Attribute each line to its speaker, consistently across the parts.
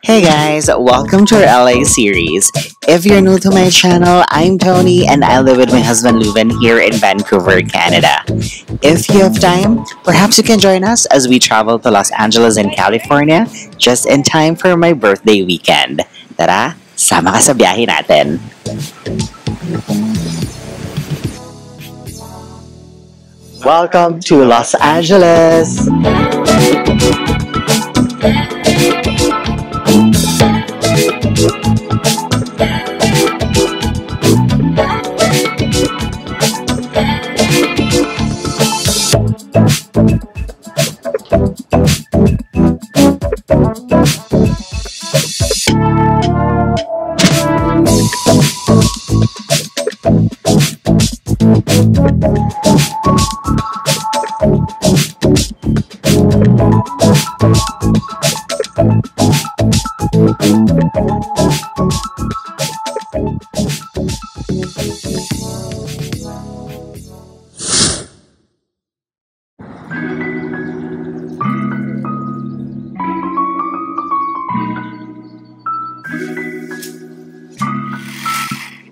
Speaker 1: Hey guys, welcome to our LA series. If you're new to my channel, I'm Tony and I live with my husband Leuven here in Vancouver, Canada. If you have time, perhaps you can join us as we travel to Los Angeles and California just in time for my birthday weekend. Tara, sama ka sa biyahe natin. Welcome to Los Angeles!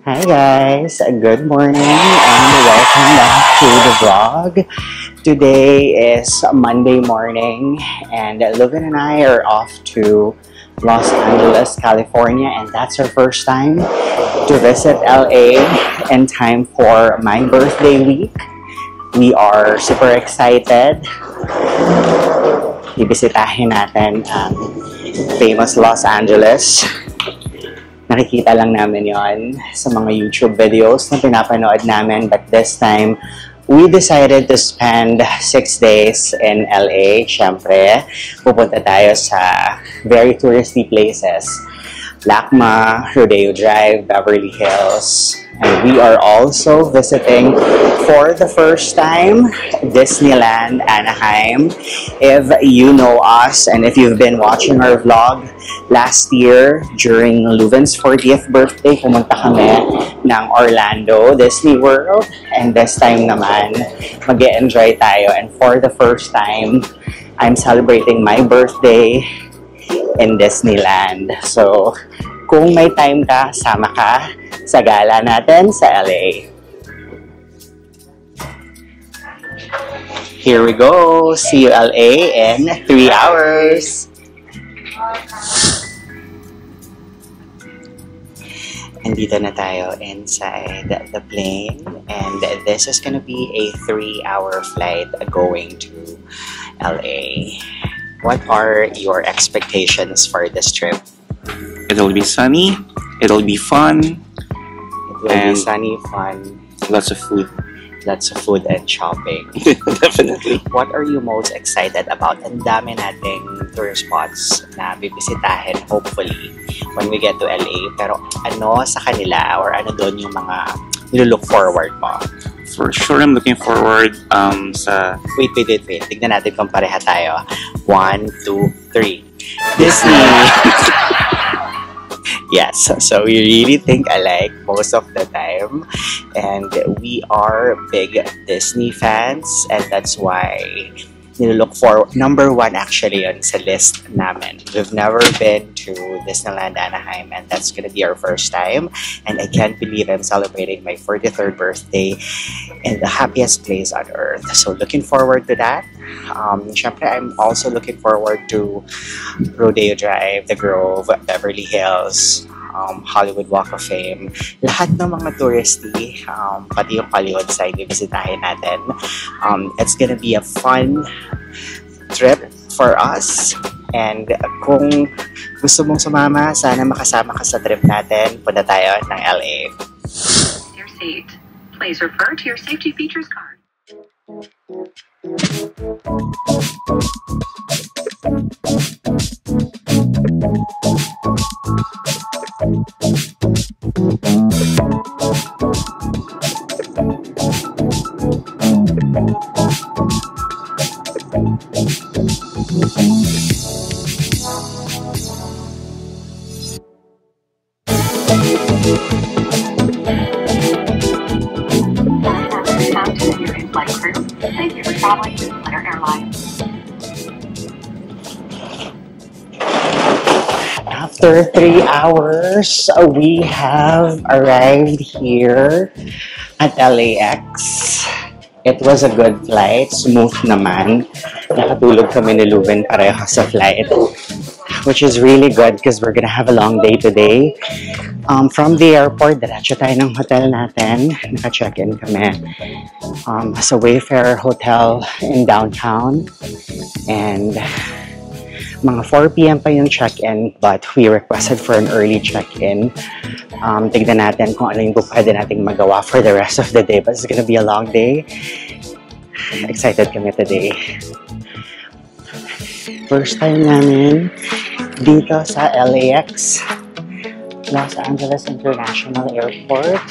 Speaker 1: Hi guys, good morning and welcome back to the vlog. Today is Monday morning and Leuven and I are off to Los Angeles, California, and that's our first time to visit LA in time for my birthday week. We are super excited. Ibisitahin natin ang famous Los Angeles. Nakikita lang namin yon sa mga YouTube videos na pinapanood namin, but this time we decided to spend 6 days in LA. Siyempre, pupunta tayo sa very touristy places. LACMA, Rodeo Drive, Beverly Hills, and we are also visiting for the first time Disneyland Anaheim. If you know us and if you've been watching our vlog, last year during Leuven's 40th birthday, pumunta kami ng Orlando Disney World, and this time naman mag-e-enjoy tayo, and for the first time I'm celebrating my birthday in Disneyland. So, kung may time ka, sama ka sa gala natin sa LA. Here we go! See you LA in 3 hours! Andito na tayo inside the plane, and this is gonna be a 3-hour flight going to LA. What are your expectations for this trip?
Speaker 2: It'll be sunny, it'll be fun,
Speaker 1: It will be sunny, fun,
Speaker 2: lots of food.
Speaker 1: lots of food and shopping.
Speaker 2: Definitely.
Speaker 1: What are you most excited about? Ang dami nating tourist spots na bibisitahin, hopefully, when we get to LA. Pero ano sa kanila, or ano doon yung mga nilook forward mo?
Speaker 2: For sure, I'm looking forward sa...
Speaker 1: Wait. Tignan natin kung pareha tayo. 1, 2, 3. Disney! Yes, so we really think alike most of the time, and we are big Disney fans, and that's why nilook for number 1 actually on sa list namin. We've never been to Disneyland Anaheim, and that's gonna be our first time, and I can't believe I'm celebrating my 43rd birthday in the happiest place on earth. So looking forward to that. Syempre, I'm also looking forward to Rodeo Drive, The Grove, Beverly Hills, Hollywood Walk of Fame. Lahat ng mga touristy, pati yung Hollywood side, bibisitahin natin. It's gonna be a fun trip for us. And kung gusto mong sumama, sana makasama ka sa trip natin. Punta tayo ng LA.
Speaker 3: Your seat. Please refer to your safety features card.
Speaker 1: After 3 hours, we have arrived here at LAX. It was a good flight, smooth naman. Nakatulog kami ni Lubin pareho sa flight, which is really good because we're gonna have a long day today. From the airport, diretso tayo ng hotel natin. Naka-check-in kami sa Wayfarer Hotel in downtown. And mga 4 p.m. pa yung check-in, but we requested for an early check-in. Tignan natin kung ano yung pwede nating magawa for the rest of the day. But it's gonna be a long day. Excited kami today. First time namin dito sa LAX, Los Angeles International Airport.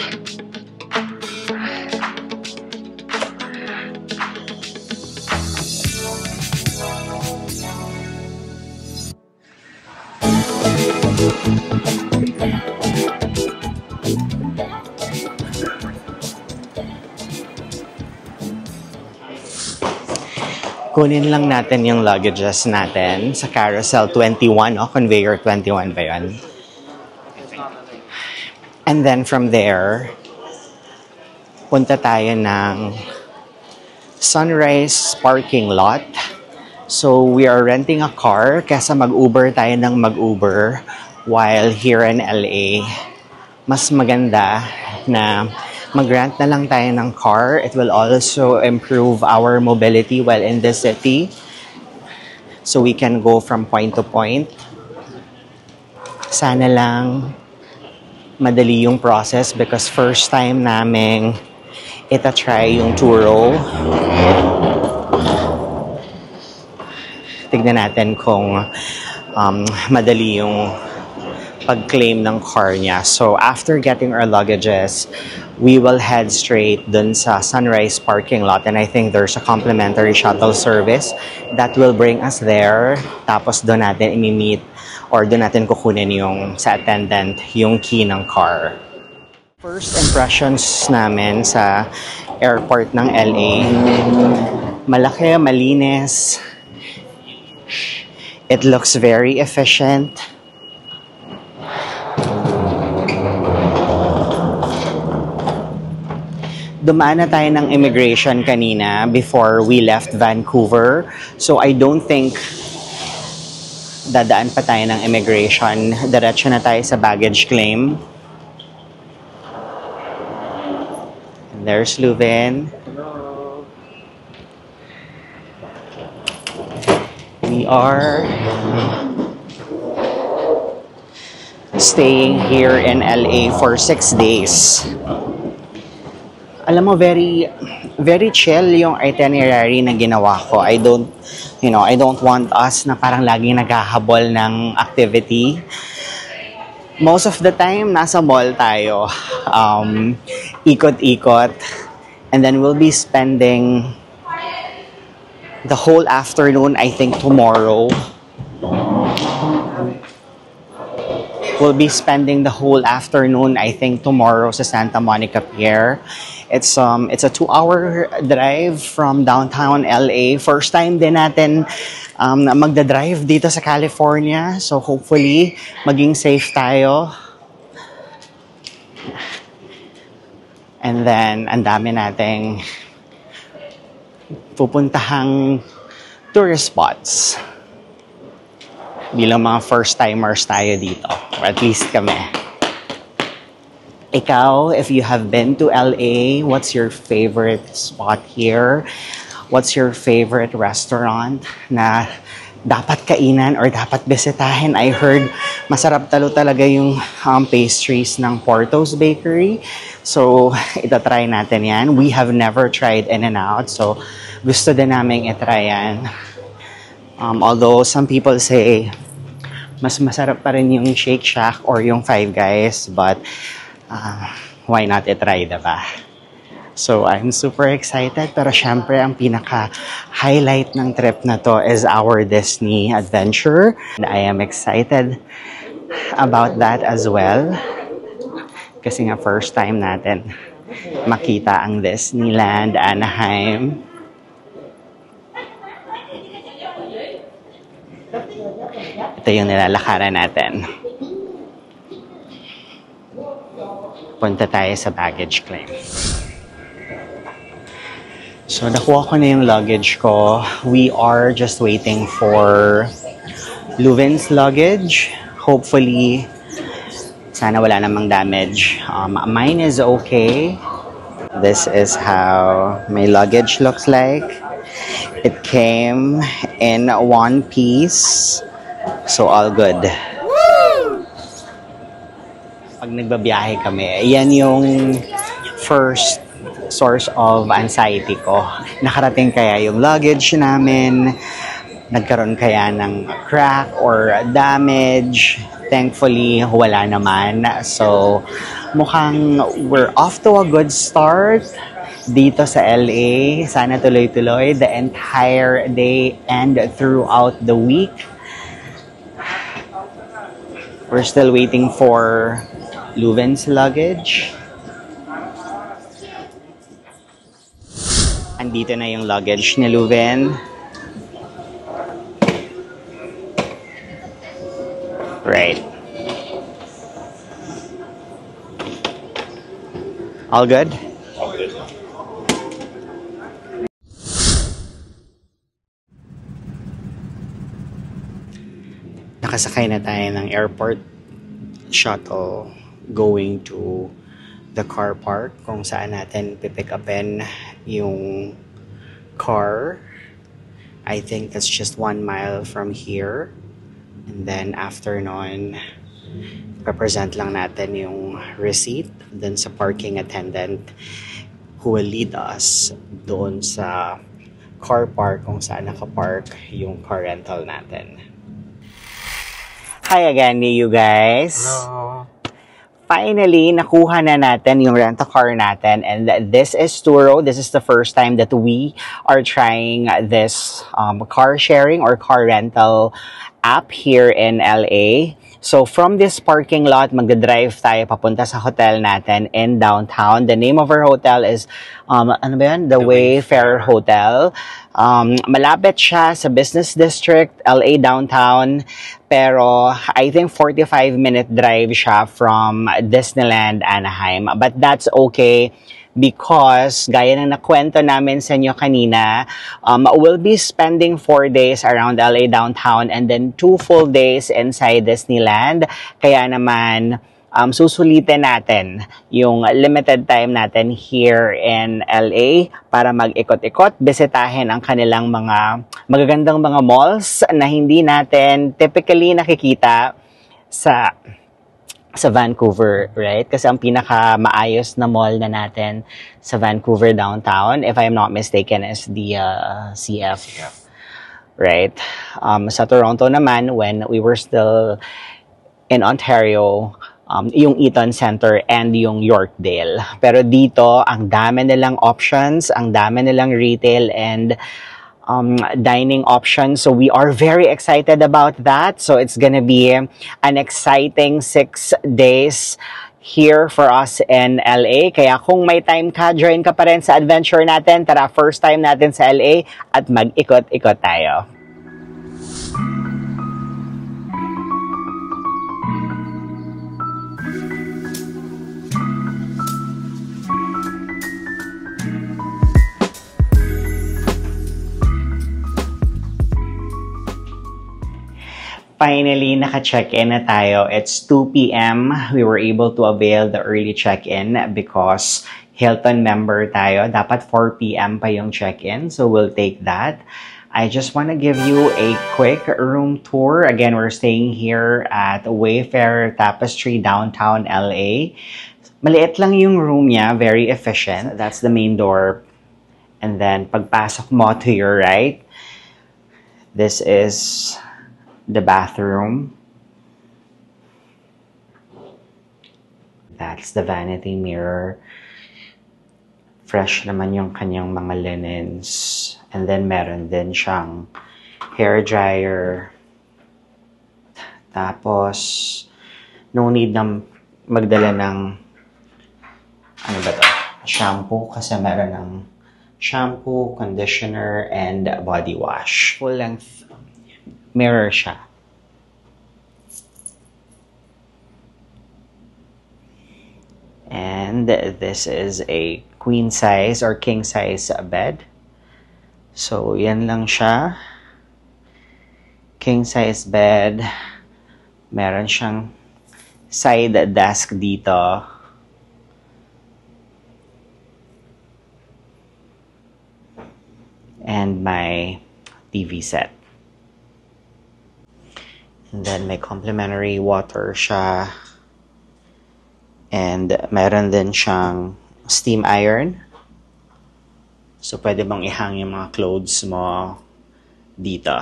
Speaker 1: Kunin lang natin yung luggages natin sa carousel 21, o conveyor 21 ba yun? And then from there, punta tayo ng Sunrise parking lot. So we are renting a car kaysa mag-Uber tayo ng mag-Uber while here in LA. Mas maganda na mag-rent na lang tayo ng car. It will also improve our mobility while in the city. So we can go from point to point. Sana lang madali yung process because first time naming ita-try yung Turo. Tignan natin kung madali yung pag-claim ng car niya. So, after getting our luggages, we will head straight dun sa Sunrise parking lot. And I think there's a complimentary shuttle service that will bring us there. Tapos dun natin imi-meet or dun natin kukunin yung sa attendant yung key ng car. First impressions namin sa airport ng LA. Malaki, malinis. It looks very efficient. Dumaan na tayo ng immigration kanina before we left Vancouver. So I don't think dadaan pa tayo ng immigration. Diretso na tayo sa baggage claim. And there's Luvin. We are staying here in LA for 6 days. Alam mo, very chill yung itinerary na ginawa ko. I don't want us na parang laging naghahabol ng activity. Most of the time, nasa mall tayo. Ikot-ikot. And then we'll be spending the whole afternoon, I think tomorrow. We'll be spending the whole afternoon, I think tomorrow sa Santa Monica Pier. It's a 2-hour drive from downtown LA. First time din natin magda-drive dito sa California. So hopefully maging safe tayo. And then ang dami nating pupuntahang tourist spots. Bilang mga first-timers tayo dito. Or at least kami. Ikaw, if you have been to LA, what's your favorite spot here? What's your favorite restaurant na dapat kainan or dapat bisitahin? I heard masarap talaga yung pastries ng Porto's Bakery. So, itatry natin yan. We have never tried In-N-Out. So, gusto din namin itry yan. Although, some people say, mas masarap pa rin yung Shake Shack or yung Five Guys. But, why not itry, diba? So, I'm super excited. Pero syempre, ang pinaka-highlight ng trip na to is our Disney adventure. And I am excited about that as well. Kasi nga, first time natin makita ang Disneyland Anaheim. Ito yung nilalakaran natin. punta tayo sa baggage claim. So, nakuha ko na yung luggage ko. We are just waiting for Leuven's luggage. Hopefully, sana wala namang damage. Mine is okay. This is how my luggage looks like. It came in one piece. So, all good. Pag nagbabiyahe kami, yan yung first source of anxiety ko. Nakarating kaya yung luggage namin? Nagkaroon kaya ng crack or damage? Thankfully, wala naman. So, mukhang we're off to a good start dito sa LA. Sana tuloy-tuloy the entire day and throughout the week. We're still waiting for Leuven's luggage. Andito na yung luggage ni Leuven. Right. All good?
Speaker 2: All good.
Speaker 1: Nakasakay na tayo ng airport shuttle going to the car park kung saan natin pipick upin yung car. I think that's just 1 mile from here. And then after nun, represent lang natin yung receipt dun sa parking attendant who will lead us doon sa car park kung saan nakapark yung car rental natin. Hi again, you guys.
Speaker 2: Hello.
Speaker 1: Finally, nakuha na natin yung rent-a-car natin, and this is Turo. This is the first time that we are trying this car sharing or car rental app here in LA. So from this parking lot, magdadrive tayo papunta sa hotel natin in downtown. The name of our hotel is ano ba yun? The Wayfarer Hotel. Malapit siya sa business district, LA downtown. Pero I think 45-minute drive siya from Disneyland Anaheim. But that's okay because gaya ng nakwento namin sa inyo kanina, we'll be spending 4 days around LA downtown and then 2 full days inside Disneyland. Kaya naman, susulitin natin yung limited time natin here in LA para mag-ikot-ikot, bisitahin ang kanilang mga magagandang mga malls na hindi natin typically nakikita sa Vancouver, right? Kasi ang pinaka-maayos na mall na natin sa Vancouver downtown, if I'm not mistaken, is the CF. Right? Sa Toronto naman, when we were still in Ontario, yung Eaton Center and yung Yorkdale. Pero dito, ang dami nilang options, ang dami nilang retail and dining options. So we are very excited about that. So it's gonna be an exciting 6 days here for us in LA. Kaya kung may time ka, join ka pa rin sa adventure natin. Tara, first time natin sa LA at mag-ikot-ikot tayo. Finally, naka-check-in na tayo. It's 2 p.m. We were able to avail the early check-in because Hilton member tayo. Dapat 4 p.m. pa yung check-in, so we'll take that. I just want to give you a quick room tour. Again, we're staying here at Wayfarer Tapestry, downtown LA. Maliit lang yung room niya, very efficient. That's the main door. And then, pagpasok mo to your right, this is the bathroom. That's the vanity mirror. Fresh naman yung kanyang mga linens. And then meron din siyang hair dryer. Tapos, no need na magdala ng ano ba to? Shampoo kasi meron ng shampoo, conditioner, and body wash. Full length mirror siya. And And this is a queen size or king size bed. So, yan lang siya. King size bed. Meron siyang side desk dito. And my TV set. And then may complimentary water siya. And meron din siyang steam iron. So, pwede bang ihang yung mga clothes mo dito.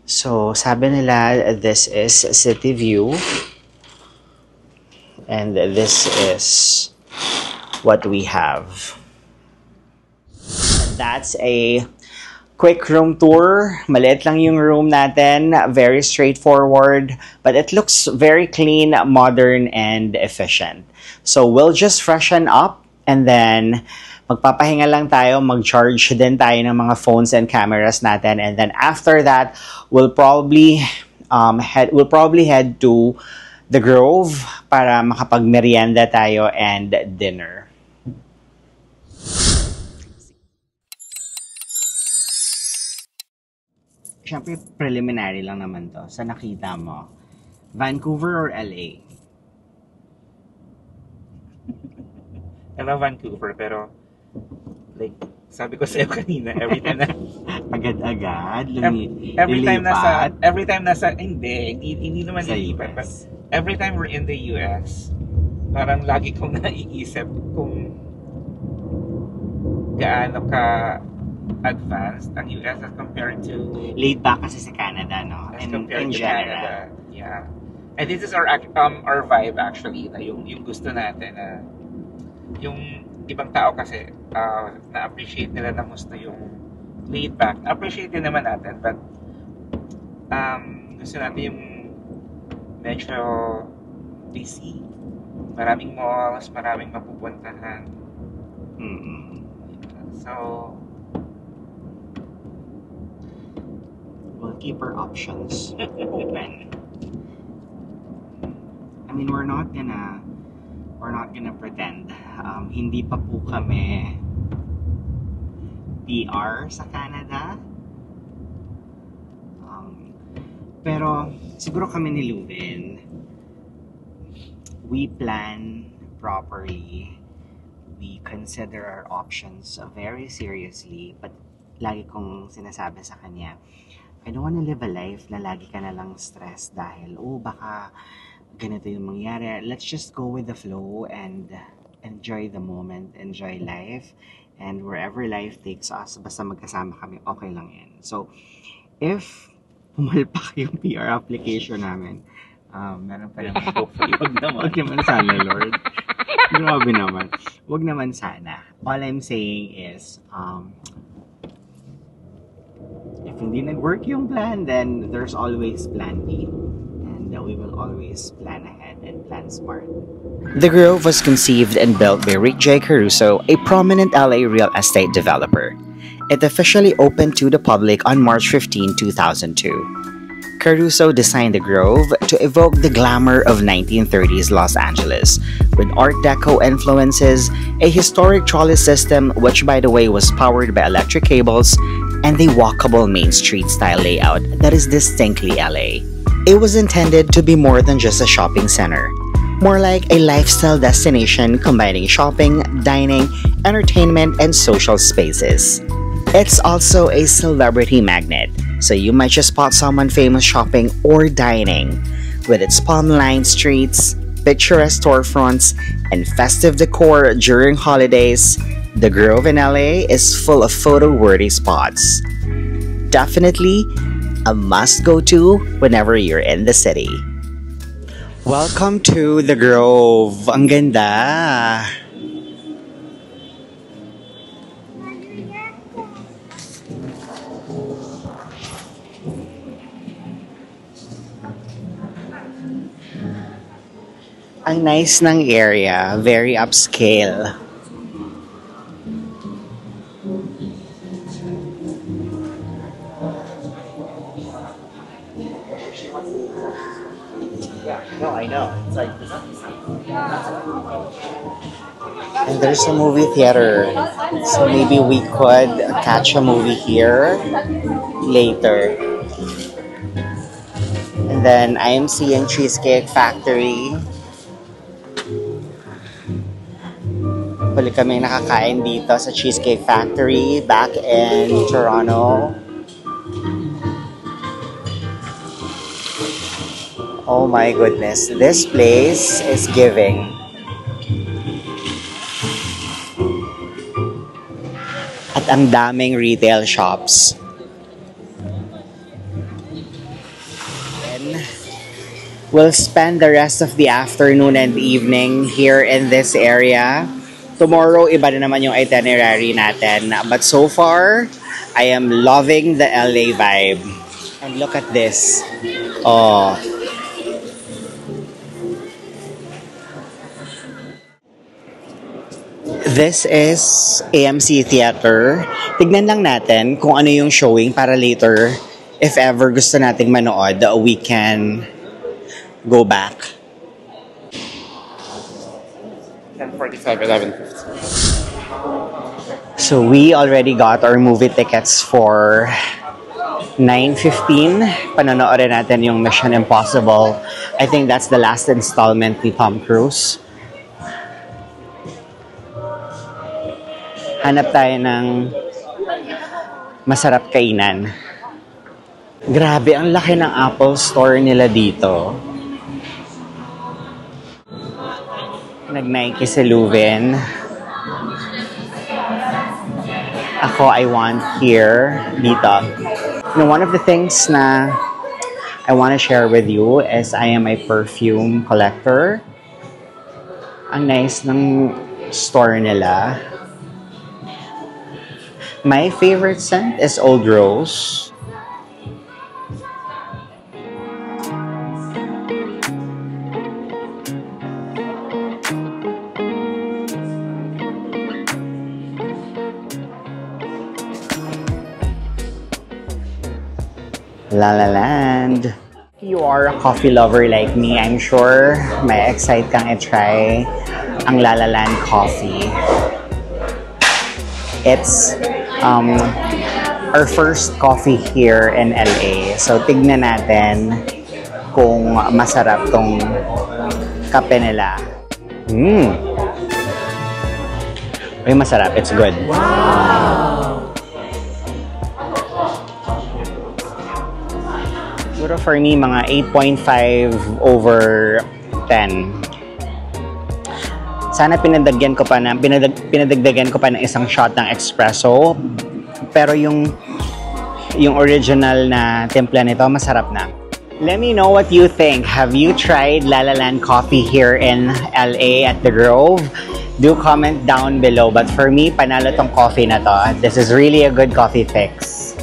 Speaker 1: So, sabi nila, this is city view. And this is what we have. That's a quick room tour. Maliit lang yung room natin. Very straightforward. But it looks very clean, modern, and efficient. So we'll just freshen up and then magpapahinga lang tayo. Mag-charge din tayo ng mga phones and cameras natin. And then after that, we'll probably head to the Grove para makapag-merienda tayo and dinner. Siyempre, preliminary lang naman to. Sa nakita mo, Vancouver or LA?
Speaker 2: Hello, Vancouver, pero like, sabi ko sa'yo kanina, every time na
Speaker 1: Agad-agad?
Speaker 2: every time nasa, hindi naman
Speaker 1: Sa
Speaker 2: lilipat, but
Speaker 1: US.
Speaker 2: every time we're in the US, parang lagi kong naiisip kung gaano ka advanced ang US as compared to
Speaker 1: Laid back kasi sa Canada, no?
Speaker 2: as
Speaker 1: In
Speaker 2: compared to
Speaker 1: general.
Speaker 2: Canada. Yeah. And this is our vibe actually, na yung gusto natin na yung ibang tao kasi na-appreciate nila na gusto yung laid back. Na-appreciate din naman natin, but gusto natin yung medyo busy. Maraming malls, maraming mapupuntahan. So,
Speaker 1: we'll keep our options open. I mean, we're not gonna pretend. Hindi pa po kami PR sa Canada. Pero siguro kami ni Luvin, we plan properly. We consider our options very seriously. But lagi kong sinasabi sa kanya, I don't wanna live a life na lagi ka na lang stress dahil, baka ganito yung mangyari. Let's just go with the flow and enjoy the moment, enjoy life. And wherever life takes us, basta magkasama kami, okay lang yan. So, if pumalpak yung PR application namin, meron pa naman, hopefully, wag naman sana, Lord. Grabe naman. Wag naman sana. All I'm saying is, if hindi nag-work yung plan, then there's always plan B. And we will always plan ahead and plan smart. The Grove was conceived and built by Rick J. Caruso, a prominent LA real estate developer. It officially opened to the public on March 15, 2002. Caruso designed the Grove to evoke the glamour of 1930s Los Angeles, with Art Deco influences, a historic trolley system which by the way was powered by electric cables, and a walkable Main Street style layout that is distinctly LA. It was intended to be more than just a shopping center, more like a lifestyle destination combining shopping, dining, entertainment, and social spaces. It's also a celebrity magnet, so you might just spot someone famous shopping or dining. With its palm-lined streets, picturesque storefronts, and festive decor during holidays, the Grove in LA is full of photo-worthy spots. Definitely a must-go-to whenever you're in the city. Welcome to the Grove. Ang ganda. Ang nice ng area, very upscale. No, I know. It's like... And there's a movie theater. So maybe we could catch a movie here later. And then I am seeing Cheesecake Factory. Huli kami nakakain dito sa Cheesecake Factory back in Toronto. Oh my goodness, this place is giving. At ang daming retail shops. And we'll spend the rest of the afternoon and evening here in this area. Tomorrow, iba na naman yung itinerary natin. But so far, I am loving the LA vibe. And look at this. Oh. This is AMC Theater. Tignan lang natin kung ano yung showing para later, if ever gusto nating manood, we can go back.
Speaker 2: 10:45, 11:50.
Speaker 1: So we already got our movie tickets for 9:15. Panonoodin natin yung Mission Impossible. I think that's the last installment ni Tom Cruise. Hanap tayo ng masarap kainan. Grabe, ang laki ng Apple Store nila dito. Nag-Nike si Luvin. Ako, I want here, dito. Now, one of the things na I want to share with you is I am a perfume collector. Ang nice ng store nila. My favorite scent is Old Rose. La La Land. If you are a coffee lover like me, I'm sure may excite kang i-try ang La La Land coffee. It's our first coffee here in LA. So, tignan natin kung masarap tong kape nila. Ay, masarap. It's good. Wow! Siguro for me, mga 8.5/10. Sana pinadagdagan ko pa ng isang shot ng espresso. Pero yung original na timpla nito, masarap na. Let me know what you think. Have you tried La La Land coffee here in LA at The Grove? Do comment down below. But for me, panalo tong coffee na to. This is really a good coffee fix.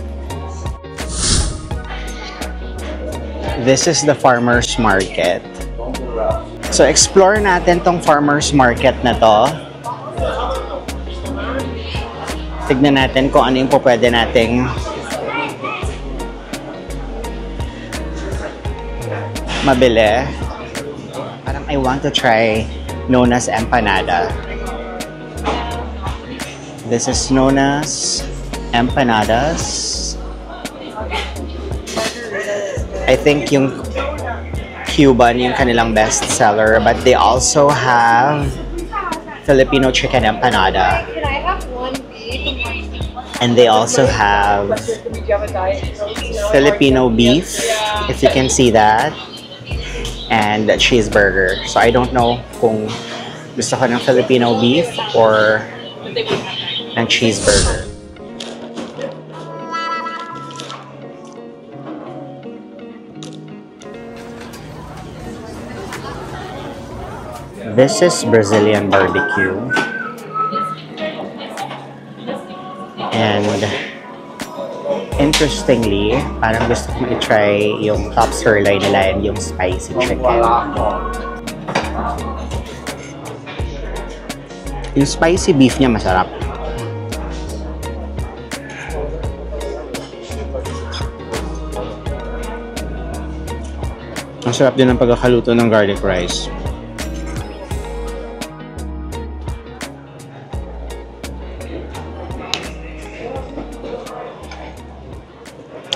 Speaker 1: This is the farmer's market. So, explore natin tong farmer's market na to. Tignan natin kung ano yung pwede nating mabili. Parang I want to try Nona's Empanada. This is Nona's Empanadas. I think yung Cuban yung kanilang best seller, but they also have Filipino chicken empanada.
Speaker 4: Can I have one beef?
Speaker 1: And they also have Filipino beef, if you can see that, and a cheeseburger. So I don't know kung gusto ko ng Filipino beef or ng cheeseburger. This is Brazilian barbecue. And interestingly, parang gusto ko i-try yung top sirloin nila and yung spicy chicken. Yung spicy beef niya masarap. Ang sarap din ng pagkakaluto ng garlic rice.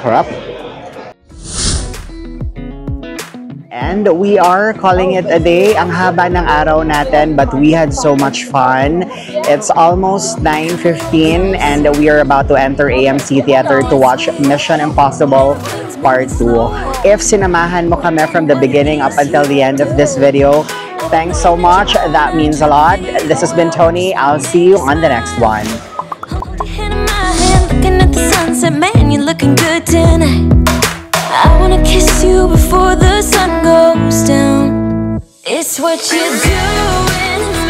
Speaker 1: Harap. And we are calling it a day. Ang haba ng araw natin, but we had so much fun. It's almost 9:15 and we are about to enter AMC Theater to watch Mission Impossible Part 2. If sinamahan mo kami from the beginning up until the end of this video, thanks so much. That means a lot. This has been Tony. I'll see you on the next one.
Speaker 5: Looking at the sunset, man, you're looking good tonight. I wanna kiss you before the sun goes down. It's what you're doing.